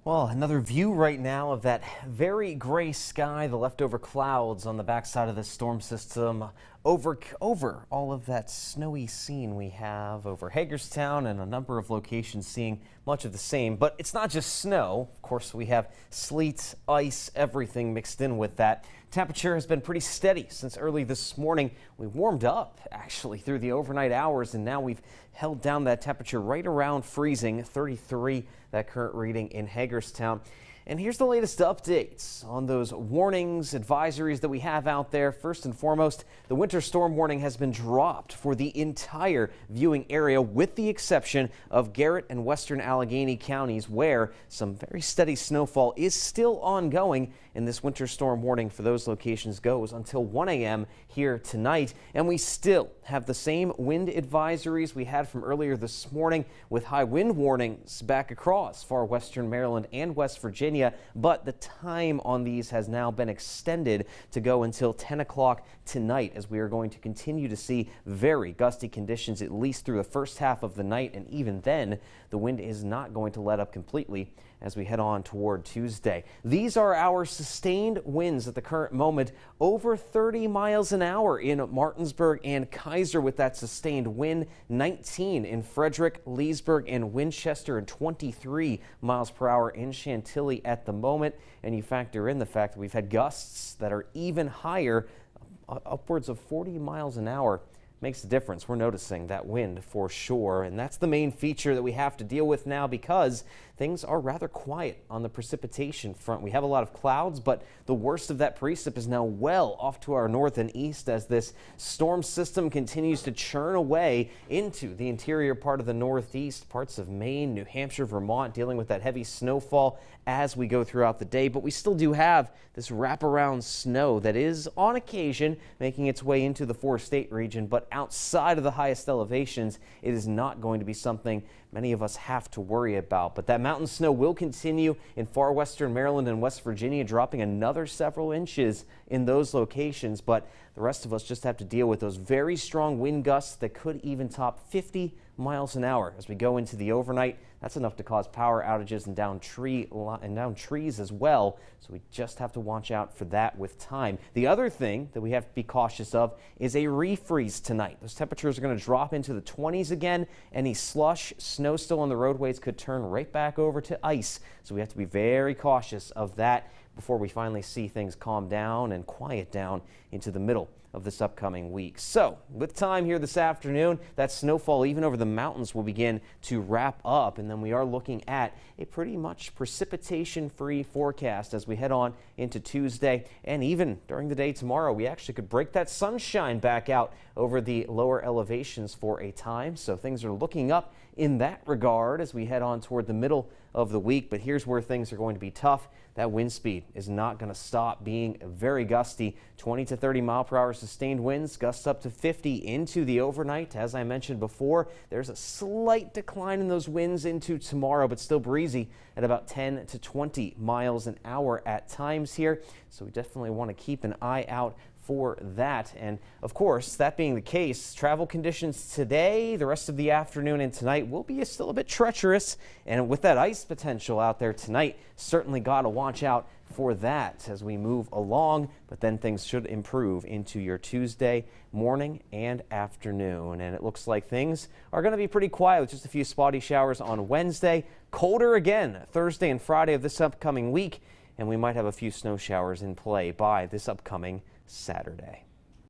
Well, another view right now of that very gray sky, the leftover clouds on the backside of the storm system over all of that snowy scene we have over Hagerstown and a number of locations seeing much of the same. But it's not just snow. Of course, we have sleet, ice, everything mixed in with that. Temperature has been pretty steady since early this morning. We warmed up actually through the overnight hours, and now we've held down that temperature right around freezing, 33, that current reading in Hagerstown. And here's the latest updates on those warnings, advisories that we have out there. First and foremost, the winter storm warning has been dropped for the entire viewing area, with the exception of Garrett and western Allegheny counties, where some very steady snowfall is still ongoing. And this winter storm warning for those locations goes until 1 a.m. here tonight. And we still have the same wind advisories we had from earlier this morning, with high wind warnings back across far western Maryland and West Virginia. But the time on these has now been extended to go until 10 o'clock tonight, as we are going to continue to see very gusty conditions at least through the first half of the night. And even then, the wind is not going to let up completely as we head on toward Tuesday. These are our sustained winds at the current moment, over 30 miles an hour in Martinsburg and Kaiser with that sustained wind, 19 in Frederick, Leesburg, and Winchester, and 23 miles per hour in Chantilly at the moment. And you factor in the fact that we've had gusts that are even higher, upwards of 40 miles an hour. Makes a difference. We're noticing that wind for sure, and that's the main feature that we have to deal with now, because things are rather quiet on the precipitation front. We have a lot of clouds, but the worst of that precip is now well off to our north and east as this storm system continues to churn away into the interior part of the Northeast, parts of Maine, New Hampshire, Vermont, dealing with that heavy snowfall as we go throughout the day. But we still do have this wraparound snow that is on occasion making its way into the four-state region, but outside of the highest elevations, it is not going to be something many of us have to worry about. But that mountain snow will continue in far western Maryland and West Virginia, dropping another several inches in those locations. But the rest of us just have to deal with those very strong wind gusts that could even top 50 miles an hour as we go into the overnight. That's enough to cause power outages and down trees as well. So we just have to watch out for that with time. The other thing that we have to be cautious of is a refreeze tonight. Those temperatures are going to drop into the 20s again. Any slush, snow still on the roadways could turn right back over to ice. So we have to be very cautious of that before we finally see things calm down and quiet down into the middle of this upcoming week. So with time here this afternoon, that snowfall even over the mountains will begin to wrap up, and then we are looking at a pretty much precipitation-free forecast as we head on into Tuesday. And even during the day tomorrow, we actually could break that sunshine back out over the lower elevations for a time. So things are looking up in that regard as we head on toward the middle of the week. But here's where things are going to be tough. That wind speed is not going to stop being very gusty. 20 to 30 mile per hour sustained winds, gusts up to 50 into the overnight. As I mentioned before, there's a slight decline in those winds into tomorrow, but still breezy at about 10 to 20 miles an hour at times here. So we definitely want to keep an eye out for that. And of course, that being the case, travel conditions today, the rest of the afternoon and tonight will be still a bit treacherous. And with that ice potential out there tonight, certainly got to watch out for that as we move along. But then things should improve into your Tuesday morning and afternoon. And it looks like things are going to be pretty quiet with just a few spotty showers on Wednesday. Colder again Thursday and Friday of this upcoming week. And we might have a few snow showers in play by this upcoming Saturday.